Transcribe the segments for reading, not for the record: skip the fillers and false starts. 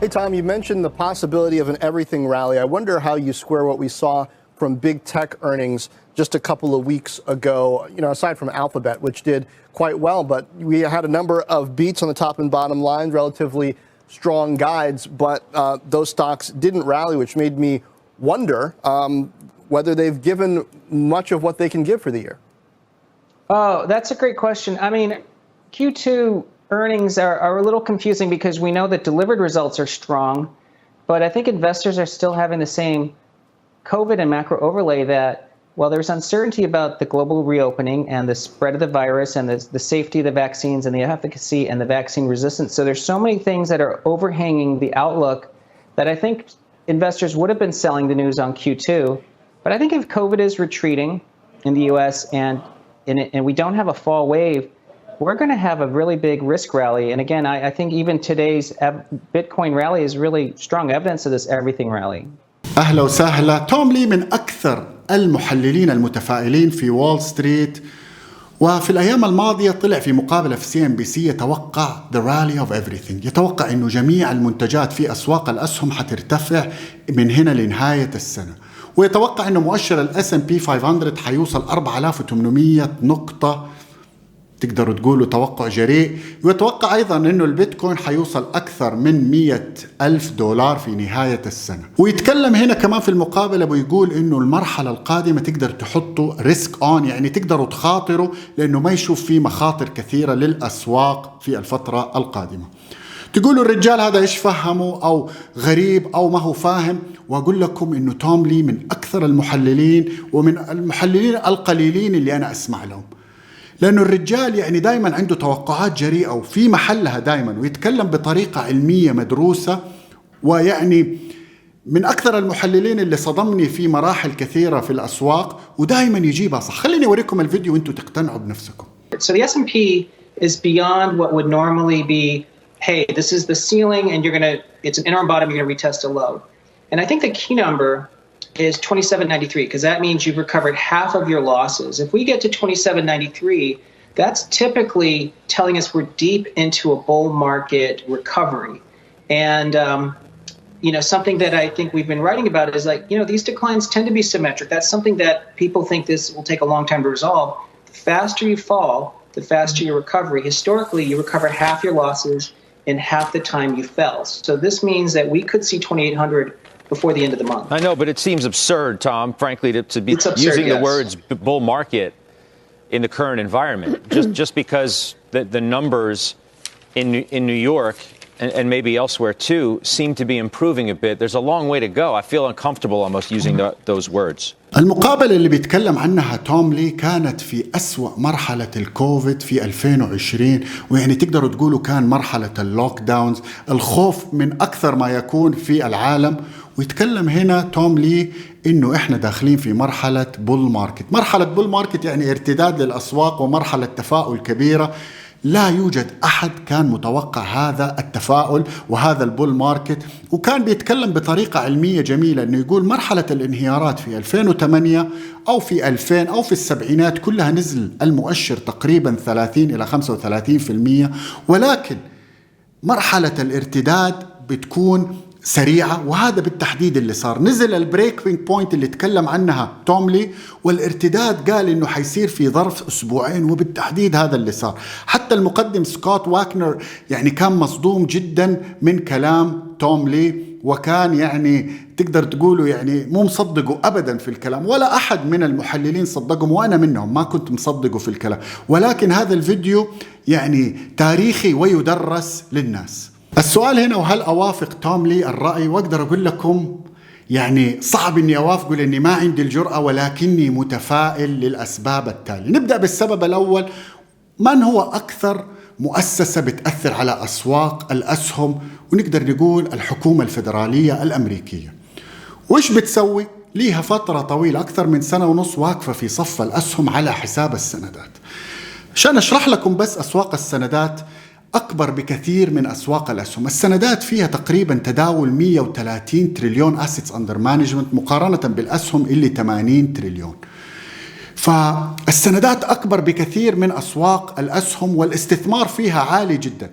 Hey, Tom, you mentioned the possibility of an everything rally. I wonder how you square what we saw from big tech earnings just a couple of weeks ago, aside from Alphabet, which did quite well. But we had a number of beats on the top and bottom lines, relatively strong guides, but those stocks didn't rally, which made me wonder whether they've given much of what they can give for the year. Oh, that's a great question. I mean, Q2 earnings are a little confusing because we know that delivered results are strong, but I think investors are still having the same COVID and macro overlay that while there's uncertainty about the global reopening and the spread of the virus and the safety of the vaccines and the efficacy and the vaccine resistance, so there's so many things that are overhanging the outlook that I think investors would have been selling the news on Q2. But I think if COVID is retreating in the US and we don't have a fall wave, we're going to have a really big risk rally. And again, I think even today's Bitcoin rally is really strong evidence of this everything rally. أهلا وسهلا. توم لي من أكثر المحللين المتفائلين في وول ستريت، وفي الأيام الماضية طلع في مقابلة في CNBC يتوقع the rally of everything، يتوقع أنه جميع المنتجات في أسواق الأسهم حترتفع من هنا لنهاية السنة، ويتوقع أنه مؤشر الS&P 500 حيوصل 4800 نقطة، تقدروا تقولوا توقع جريء. ويتوقع أيضا أنه البتكوين حيوصل أكثر من $100,000 في نهاية السنة. ويتكلم هنا كمان في المقابلة ويقول أنه المرحلة القادمة تقدر تحطوا ريسك أون، يعني تقدروا تخاطروا لأنه ما يشوف فيه مخاطر كثيرة للأسواق في الفترة القادمة. تقولوا الرجال هذا إيش فهمه أو غريب أو ما هو فاهم، وأقول لكم أنه توم لي من أكثر المحللين ومن المحللين القليلين اللي أنا أسمع لهم، لأنه الرجال يعني دايما عنده توقعات جريئة وفي محلها دايما، ويتكلم بطريقة علمية مدروسة، ويعني من أكثر المحللين اللي صدمني في مراحل كثيرة في الأسواق ودايما يجيبها صح. خليني أوريكم الفيديو وانتوا تقتنعوا بنفسكم. So the S&P is beyond what would normally be, hey, this is the ceiling and it's an interim bottom, you're going to retest a low. And I think the key number is 2793, because that means you've recovered half of your losses. If we get to 2793, that's typically telling us we're deep into a bull market recovery. And, something that I think we've been writing about is these declines tend to be symmetric. That's something that people think this will take a long time to resolve. The faster you fall, the faster your recovery. Historically, you recover half your losses in half the time you fell. So this means that we could see 2800 before the end of the month. I know, but it seems absurd, Tom, frankly, to be using the words bull market in the current environment. just because the numbers in New York and maybe elsewhere too seem to be improving a bit. There's a long way to go. I feel uncomfortable almost using those words. المقابلة اللي بيتكلم عنها توم لي كانت في أسوأ مرحلة الكوفيد في 2020، ويعني تقدروا تقولوا كان مرحلة اللوك داونز، الخوف من أكثر ما يكون في العالم. ويتكلم هنا توم لي إنه إحنا داخلين في مرحلة بول ماركت. مرحلة بول ماركت يعني ارتداد للأسواق ومرحلة تفاؤل كبيرة. لا يوجد أحد كان متوقع هذا التفاؤل وهذا البول ماركت. وكان بيتكلم بطريقة علمية جميلة إنه يقول مرحلة الانهيارات في 2008 أو في 2000 أو في السبعينات كلها نزل المؤشر تقريبا 30 إلى 35%، ولكن مرحلة الارتداد بتكون سريعة، وهذا بالتحديد اللي صار. نزل البريكنج بوينت اللي تكلم عنها توم لي، والارتداد قال إنه حيصير في ظرف أسبوعين، وبالتحديد هذا اللي صار. حتى المقدم سكوت واكنر يعني كان مصدوم جدا من كلام توم لي، وكان يعني تقدر تقولوا يعني مو مصدقه أبدا في الكلام، ولا أحد من المحللين صدقهم، وأنا منهم ما كنت مصدقه في الكلام. ولكن هذا الفيديو يعني تاريخي ويدرس للناس. السؤال هنا، وهل أوافق توم لي الرأي؟ وأقدر أقول لكم يعني صعب إني أوافقه لأني ما عندي الجرأة، ولكني متفائل للأسباب التالية. نبدأ بالسبب الأول. من هو أكثر مؤسسة بتأثر على أسواق الأسهم؟ ونقدر نقول الحكومة الفدرالية الأمريكية. وإيش بتسوي؟ ليها فترة طويلة أكثر من سنة ونص واقفة في صف الأسهم على حساب السندات. عشان أشرح لكم بس، أسواق السندات أكبر بكثير من أسواق الأسهم. السندات فيها تقريبا تداول 130 تريليون assets under management مقارنة بالأسهم اللي 80 تريليون. فالسندات أكبر بكثير من أسواق الأسهم، والاستثمار فيها عالي جدا.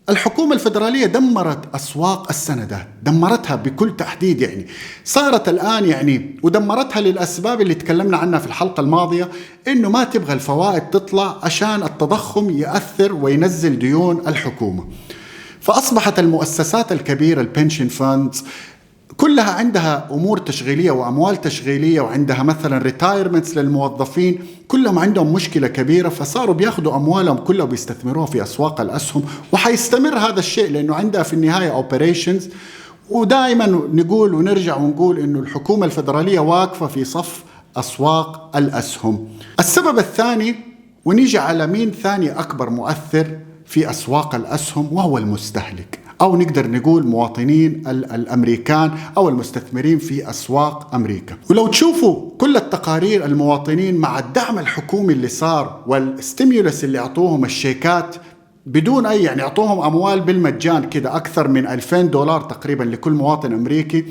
الحكومة الفدرالية دمرت أسواق السندات، دمرتها بكل تحديد. يعني صارت الآن يعني ودمرتها للأسباب اللي تكلمنا عنها في الحلقة الماضية، إنه ما تبغى الفوائد تطلع عشان التضخم يأثر وينزل ديون الحكومة. فأصبحت المؤسسات الكبيرة البنشن فاندز كلها عندها أمور تشغيلية وأموال تشغيلية، وعندها مثلا ريتايرمنتس للموظفين، كلهم عندهم مشكلة كبيرة، فصاروا بياخدوا أموالهم كلها وبيستثمروها في أسواق الأسهم. وحيستمر هذا الشيء لأنه عندها في النهاية أوبريشنز. ودائما نقول ونرجع ونقول إنه الحكومة الفدرالية واقفة في صف أسواق الأسهم. السبب الثاني، ونيجي على مين ثاني أكبر مؤثر في أسواق الأسهم، وهو المستهلك، أو نقدر نقول مواطنين الأمريكان أو المستثمرين في أسواق أمريكا. ولو تشوفوا كل التقارير، المواطنين مع الدعم الحكومي اللي صار والستيمولس اللي أعطوهم الشيكات بدون أي يعني أعطوهم أموال بالمجان كده، أكثر من $2000 تقريبا لكل مواطن أمريكي،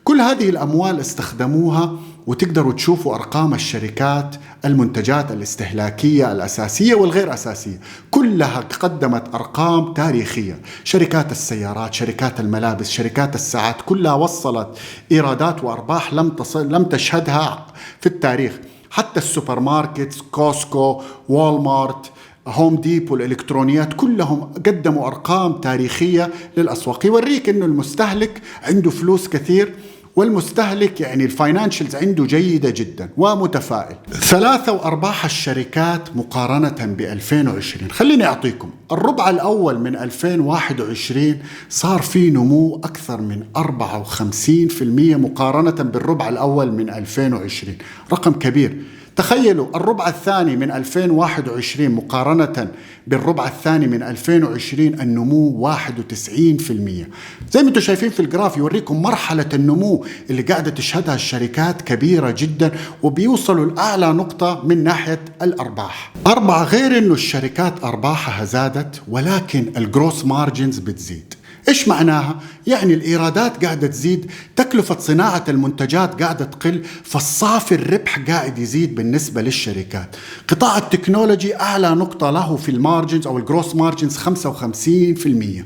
كل هذه الأموال استخدموها. وتقدروا تشوفوا أرقام الشركات، المنتجات الاستهلاكية الأساسية والغير أساسية، كلها قدمت أرقام تاريخية. شركات السيارات، شركات الملابس، شركات الساعات، كلها وصلت إيرادات وأرباح لم تشهدها في التاريخ. حتى السوبر ماركت، كوسكو، والمارت، هوم ديبو، الإلكترونيات، كلهم قدموا أرقام تاريخية للأسواق. يوريك إنه المستهلك عنده فلوس كثير، والمستهلك يعني الفاينانشلز عنده جيدة جدا ومتفائل. 3 وأرباح الشركات مقارنة ب2020. خليني أعطيكم الربع الأول من 2021 صار في نمو أكثر من 54% مقارنة بالربع الأول من 2020، رقم كبير. تخيلوا الربع الثاني من 2021 مقارنة بالربع الثاني من 2020 النمو 91%. زي ما انتم شايفين في الجراف يوريكم مرحلة النمو اللي قاعدة تشهدها الشركات كبيرة جدا، وبيوصلوا لأعلى نقطة من ناحية الأرباح. 4، غير انه الشركات أرباحها زادت، ولكن الجروس مارجنز بتزيد. إيش معناها؟ يعني الإيرادات قاعدة تزيد، تكلفة صناعة المنتجات قاعدة تقل، فالصافي الربح قاعد يزيد بالنسبة للشركات. قطاع التكنولوجي أعلى نقطة له في المارجنز أو الجروس مارجنز 55%.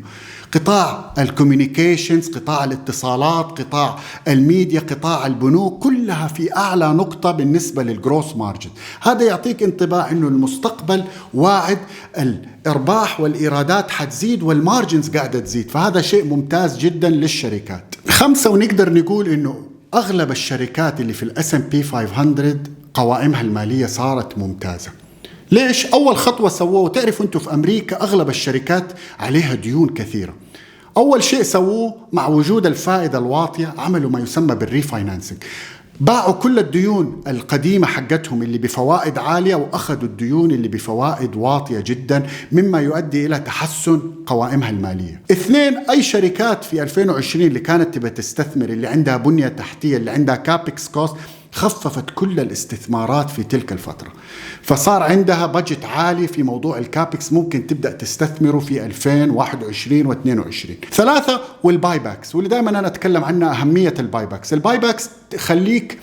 قطاع الكوميونيكيشنز، قطاع الاتصالات، قطاع الميديا، قطاع البنوك، كلها في أعلى نقطة بالنسبة للجروس مارجن. هذا يعطيك انطباع أنه المستقبل واعد، الإرباح والإيرادات حتزيد والمارجنز قاعدة تزيد، فهذا شيء ممتاز جدا للشركات. 5، ونقدر نقول أنه أغلب الشركات اللي في الS&P 500 قوائمها المالية صارت ممتازة. ليش؟ أول خطوة سووه، تعرفوا أنتم في أمريكا أغلب الشركات عليها ديون كثيرة. أول شيء سووه مع وجود الفائدة الواطية، عملوا ما يسمى بالريفاينانسنج، باعوا كل الديون القديمة حقتهم اللي بفوائد عالية، وأخذوا الديون اللي بفوائد واطية جدا، مما يؤدي إلى تحسن قوائمها المالية. 2، أي شركات في 2020 اللي كانت تبى تستثمر، اللي عندها بنية تحتية، اللي عندها كابكس كوست، خففت كل الاستثمارات في تلك الفترة، فصار عندها بجت عالي في موضوع الكابكس، ممكن تبدأ تستثمروا في 2021 و22. 3، والباي باكس، واللي دائما أنا أتكلم عنها أهمية الباي باكس. الباي باكس تخليك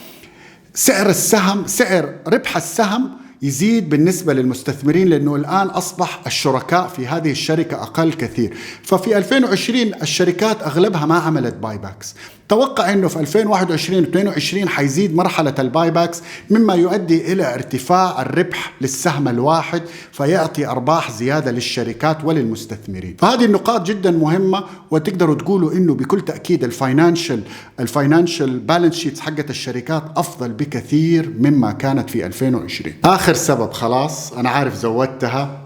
سعر السهم، سعر ربح السهم يزيد بالنسبة للمستثمرين، لأنه الآن أصبح الشركاء في هذه الشركة أقل كثير. ففي 2020 الشركات أغلبها ما عملت باي باكس. توقع أنه في 2021 و22 حيزيد مرحلة الباي باكس، مما يؤدي إلى ارتفاع الربح للسهم الواحد، فيعطي أرباح زيادة للشركات وللمستثمرين. فهذه النقاط جدا مهمة، وتقدروا تقولوا أنه بكل تأكيد الفاينانشال بالانس شيتس حقت الشركات أفضل بكثير مما كانت في 2020. آخر سبب، خلاص أنا عارف زودتها،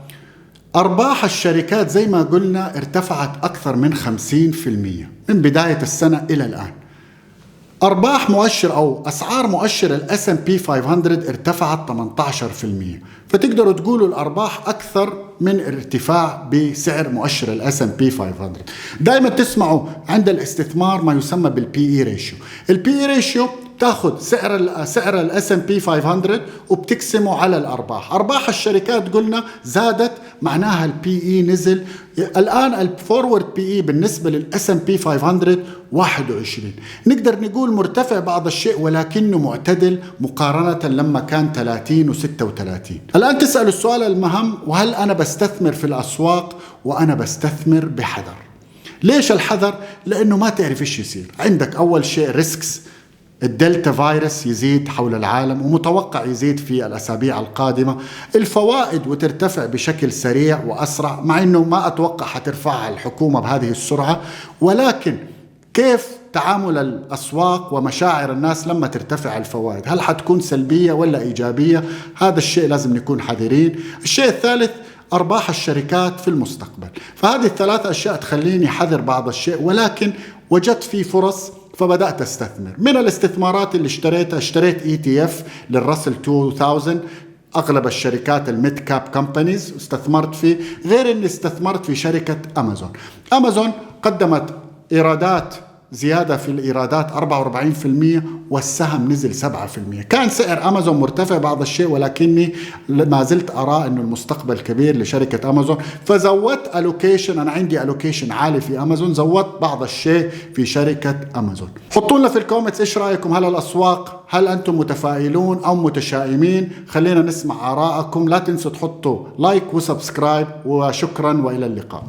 أرباح الشركات زي ما قلنا ارتفعت أكثر من 50% من بداية السنة إلى الآن. أرباح مؤشر أو أسعار مؤشر الS&P 500 ارتفعت 18%، فتقدروا تقولوا الأرباح أكثر من ارتفاع بسعر مؤشر الS&P 500. دائما تسمعوا عند الاستثمار ما يسمى بالPE ratio. الPE ratio تاخذ سعر الS&P 500 وبتقسمه على الأرباح. أرباح الشركات قلنا زادت، معناها الPE نزل. الآن الفورورد PE بالنسبة للS&P 500 21. نقدر نقول مرتفع بعض الشيء، ولكنه معتدل مقارنة لما كان 30 و36. الآن تسأل السؤال المهم، وهل أنا بستثمر في الأسواق وأنا بستثمر بحذر. ليش الحذر؟ لأنه ما تعرف إيش يصير. عندك أول شيء ريسكس، الدلتا فيروس يزيد حول العالم ومتوقع يزيد في الأسابيع القادمة، الفوائد وترتفع بشكل سريع وأسرع، مع أنه ما أتوقع حترفعها الحكومة بهذه السرعة، ولكن كيف تعامل الأسواق ومشاعر الناس لما ترتفع الفوائد؟ هل حتكون سلبية ولا إيجابية؟ هذا الشيء لازم نكون حذرين. الشيء الثالث أرباح الشركات في المستقبل. فهذه الثلاث أشياء تخليني حذر بعض الشيء، ولكن وجدت في فرص فبدأت استثمر. من الاستثمارات اللي اشتريت ETF للراسل 2000، أغلب الشركات الميد كاب كومبانيز استثمرت فيه، غير أني استثمرت في شركة أمازون. أمازون قدمت إيرادات زيادة في الإيرادات 44% والسهم نزل 7%. كان سعر أمازون مرتفع بعض الشيء، ولكني ما زلت أرى أنه المستقبل كبير لشركة أمازون، فزودت ألوكيشن. أنا عندي ألوكيشن عالي في أمازون، زودت بعض الشيء في شركة أمازون. حطوا لنا في الكومنتس إيش رأيكم؟ هل الأسواق، هل أنتم متفائلون أو متشائمين؟ خلينا نسمع آراءكم. لا تنسوا تحطوا لايك وسبسكرايب، وشكرا وإلى اللقاء.